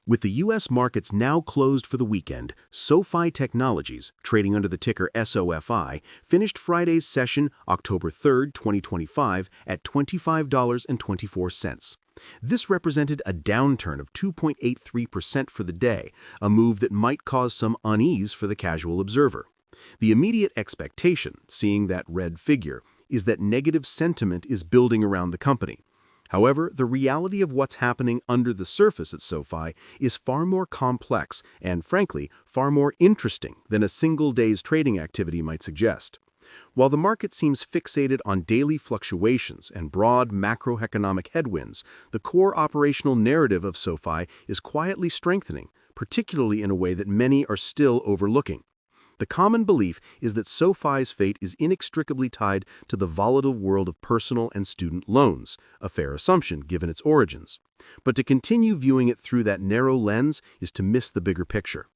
With the U.S. markets now closed for the weekend, SoFi Technologies, trading under the ticker SOFI, finished Friday's session, October 3, 2025, at $25.24. This represented a downturn of 2.83% for the day, a move that might cause some unease for the casual observer. The immediate expectation, seeing that red figure, is that negative sentiment is building around the company. However, the reality of what's happening under the surface at SoFi is far more complex and, frankly, far more interesting than a single day's trading activity might suggest. While the market seems fixated on daily fluctuations and broad macroeconomic headwinds, the core operational narrative of SoFi is quietly strengthening, particularly in a way that many are still overlooking. The common belief is that SoFi's fate is inextricably tied to the volatile world of personal and student loans, a fair assumption given its origins. But to continue viewing it through that narrow lens is to miss the bigger picture.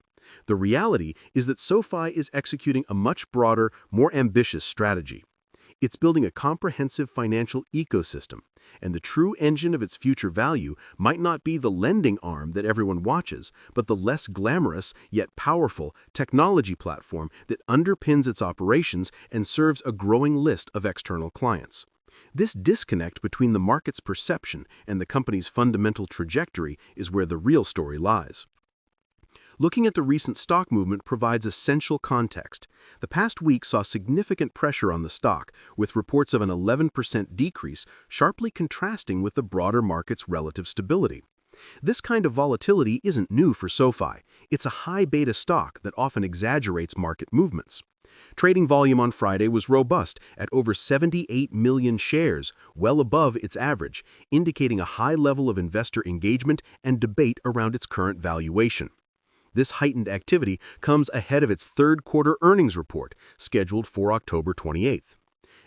The reality is that SoFi is executing a much broader, more ambitious strategy. It's building a comprehensive financial ecosystem, and the true engine of its future value might not be the lending arm that everyone watches, but the less glamorous yet powerful technology platform that underpins its operations and serves a growing list of external clients. This disconnect between the market's perception and the company's fundamental trajectory is where the real story lies. Looking at the recent stock movement provides essential context. The past week saw significant pressure on the stock, with reports of an 11% decrease sharply contrasting with the broader market's relative stability. This kind of volatility isn't new for SoFi. It's a high-beta stock that often exaggerates market movements. Trading volume on Friday was robust at over 78 million shares, well above its average, indicating a high level of investor engagement and debate around its current valuation. This heightened activity comes ahead of its third-quarter earnings report, scheduled for October 28th.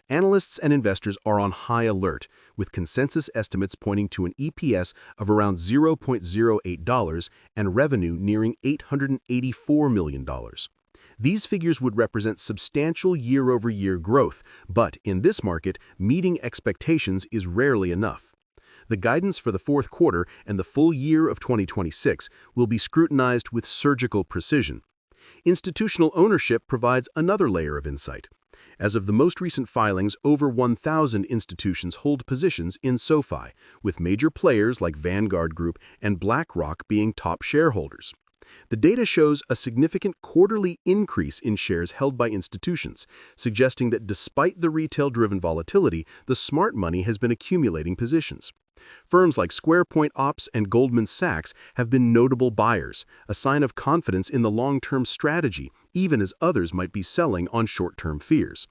Analysts and investors are on high alert, with consensus estimates pointing to an EPS of around $0.08 and revenue nearing $884 million. These figures would represent substantial year-over-year growth, but in this market, meeting expectations is rarely enough. The guidance for the fourth quarter and the full year of 2026 will be scrutinized with surgical precision. Institutional ownership provides another layer of insight. As of the most recent filings, over 1,000 institutions hold positions in SoFi, with major players like Vanguard Group and BlackRock being top shareholders. The data shows a significant quarterly increase in shares held by institutions, suggesting that despite the retail-driven volatility, the smart money has been accumulating positions. Firms like SquarePoint Ops and Goldman Sachs have been notable buyers, a sign of confidence in the long-term strategy, even as others might be selling on short-term fears.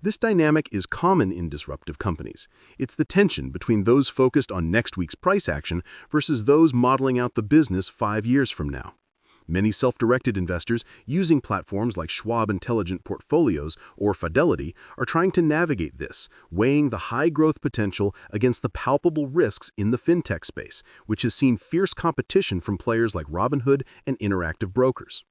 This dynamic is common in disruptive companies. It's the tension between those focused on next week's price action versus those modeling out the business 5 years from now. Many self-directed investors using platforms like Schwab Intelligent Portfolios or Fidelity are trying to navigate this, weighing the high growth potential against the palpable risks in the fintech space, which has seen fierce competition from players like Robinhood and Interactive Brokers.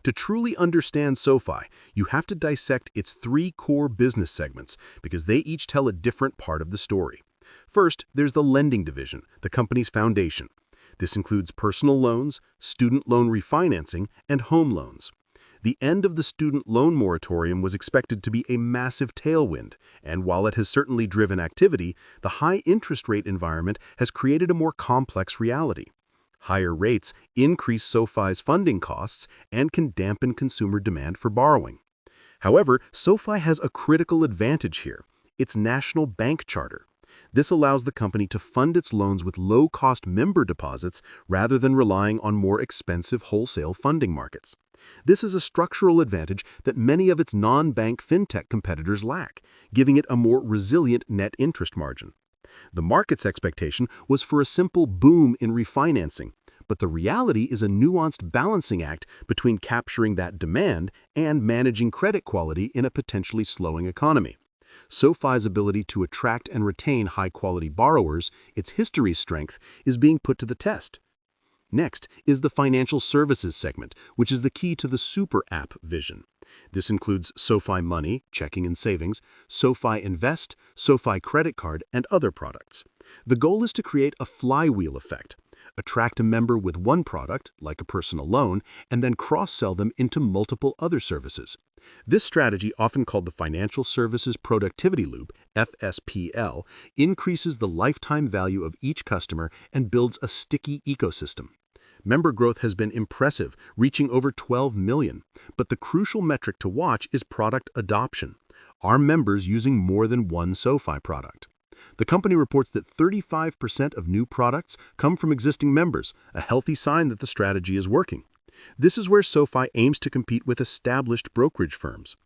To truly understand SoFi, you have to dissect its 3 core business segments because they each tell a different part of the story. First, there's the lending division, the company's foundation. This includes personal loans, student loan refinancing, and home loans. The end of the student loan moratorium was expected to be a massive tailwind, and while it has certainly driven activity, the high interest rate environment has created a more complex reality. Higher rates increase SoFi's funding costs and can dampen consumer demand for borrowing. However, SoFi has a critical advantage here: its national bank charter. This allows the company to fund its loans with low-cost member deposits rather than relying on more expensive wholesale funding markets. This is a structural advantage that many of its non-bank fintech competitors lack, giving it a more resilient net interest margin. The market's expectation was for a simple boom in refinancing, but the reality is a nuanced balancing act between capturing that demand and managing credit quality in a potentially slowing economy. SoFi's ability to attract and retain high-quality borrowers, its history's strength, is being put to the test. Next is the financial services segment, which is the key to the super app vision. This includes SoFi Money, checking and savings, SoFi Invest, SoFi Credit Card, and other products. The goal is to create a flywheel effect. Attract a member with one product, like a personal loan, and then cross-sell them into multiple other services. This strategy, often called the Financial Services Productivity Loop, FSPL, increases the lifetime value of each customer and builds a sticky ecosystem. Member growth has been impressive, reaching over 12 million. But the crucial metric to watch is product adoption. Are members using more than one SoFi product? The company reports that 35% of new products come from existing members, a healthy sign that the strategy is working. This is where SoFi aims to compete with established brokerage firms.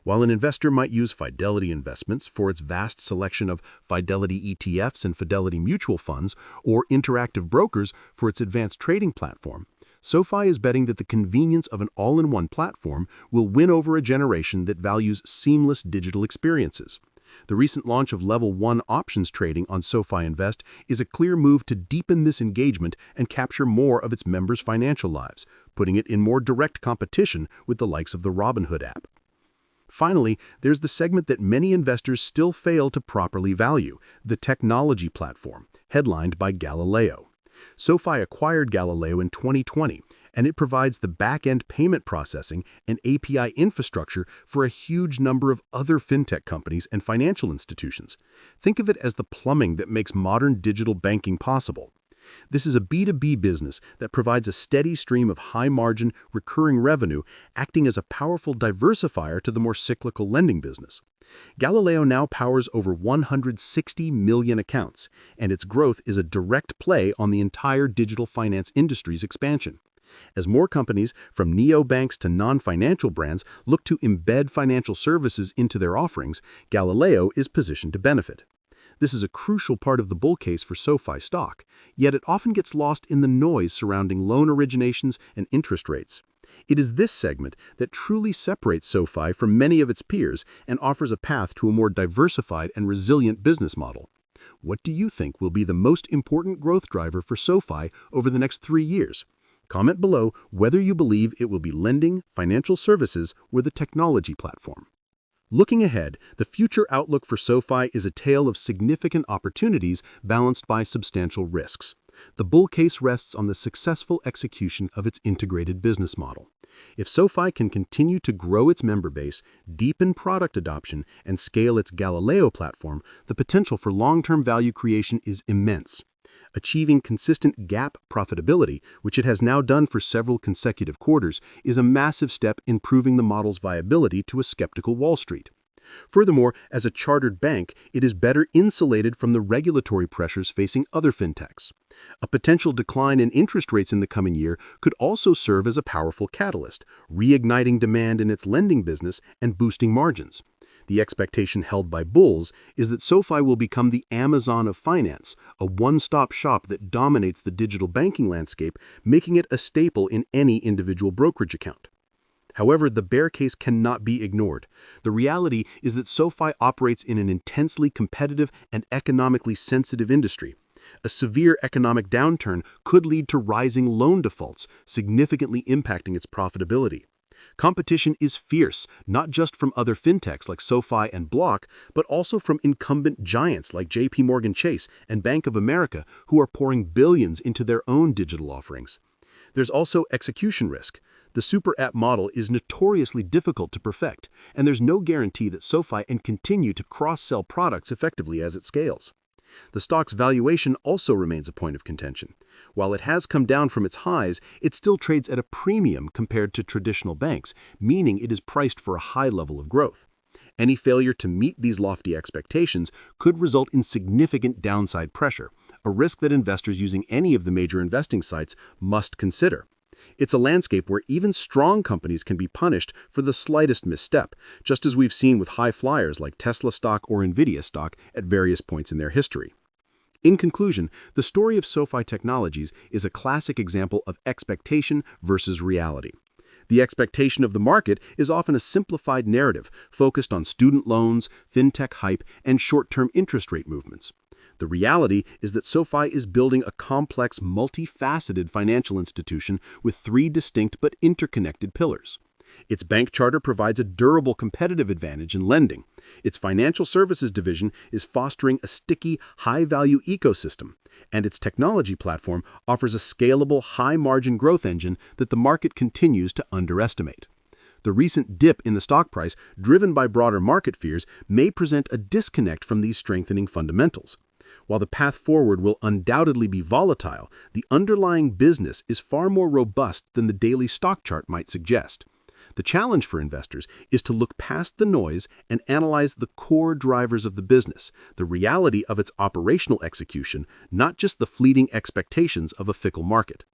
While an investor might use Fidelity Investments for its vast selection of Fidelity ETFs and Fidelity mutual funds, or Interactive Brokers for its advanced trading platform, SoFi is betting that the convenience of an all-in-one platform will win over a generation that values seamless digital experiences. The recent launch of Level 1 options trading on SoFi Invest is a clear move to deepen this engagement and capture more of its members' financial lives, putting it in more direct competition with the likes of the Robinhood app. Finally, there's the segment that many investors still fail to properly value, the technology platform, headlined by Galileo. SoFi acquired Galileo in 2020, and it provides the back-end payment processing and API infrastructure for a huge number of other fintech companies and financial institutions. Think of it as the plumbing that makes modern digital banking possible. This is a B2B business that provides a steady stream of high-margin, recurring revenue, acting as a powerful diversifier to the more cyclical lending business. Galileo now powers over 160 million accounts, and its growth is a direct play on the entire digital finance industry's expansion. As more companies, from neobanks to non-financial brands, look to embed financial services into their offerings, Galileo is positioned to benefit. This is a crucial part of the bull case for SoFi stock, yet it often gets lost in the noise surrounding loan originations and interest rates. It is this segment that truly separates SoFi from many of its peers and offers a path to a more diversified and resilient business model. What do you think will be the most important growth driver for SoFi over the next 3 years? Comment below whether you believe it will be lending, financial services, or the technology platform. Looking ahead, the future outlook for SoFi is a tale of significant opportunities balanced by substantial risks. The bull case rests on the successful execution of its integrated business model. If SoFi can continue to grow its member base, deepen product adoption, and scale its Galileo platform, the potential for long-term value creation is immense. Achieving consistent GAAP profitability, which it has now done for several consecutive quarters, is a massive step in proving the model's viability to a skeptical Wall Street. Furthermore, as a chartered bank, it is better insulated from the regulatory pressures facing other fintechs. A potential decline in interest rates in the coming year could also serve as a powerful catalyst, reigniting demand in its lending business and boosting margins. The expectation held by bulls is that SoFi will become the Amazon of finance, a one-stop shop that dominates the digital banking landscape, making it a staple in any individual brokerage account. However, the bear case cannot be ignored. The reality is that SoFi operates in an intensely competitive and economically sensitive industry. A severe economic downturn could lead to rising loan defaults, significantly impacting its profitability. Competition is fierce, not just from other fintechs like SoFi and Block, but also from incumbent giants like JPMorgan Chase and Bank of America, who are pouring billions into their own digital offerings. There's also execution risk. The super app model is notoriously difficult to perfect, and there's no guarantee that SoFi can continue to cross-sell products effectively as it scales. The stock's valuation also remains a point of contention. While it has come down from its highs, it still trades at a premium compared to traditional banks, meaning it is priced for a high level of growth. Any failure to meet these lofty expectations could result in significant downside pressure, a risk that investors using any of the major investing sites must consider. It's a landscape where even strong companies can be punished for the slightest misstep, just as we've seen with high flyers like Tesla stock or Nvidia stock at various points in their history. In conclusion, the story of SoFi Technologies is a classic example of expectation versus reality. The expectation of the market is often a simplified narrative focused on student loans, fintech hype, and short-term interest rate movements. The reality is that SoFi is building a complex, multifaceted financial institution with 3 distinct but interconnected pillars. Its bank charter provides a durable competitive advantage in lending. Its financial services division is fostering a sticky, high-value ecosystem. And its technology platform offers a scalable, high-margin growth engine that the market continues to underestimate. The recent dip in the stock price, driven by broader market fears, may present a disconnect from these strengthening fundamentals. While the path forward will undoubtedly be volatile, the underlying business is far more robust than the daily stock chart might suggest. The challenge for investors is to look past the noise and analyze the core drivers of the business, the reality of its operational execution, not just the fleeting expectations of a fickle market.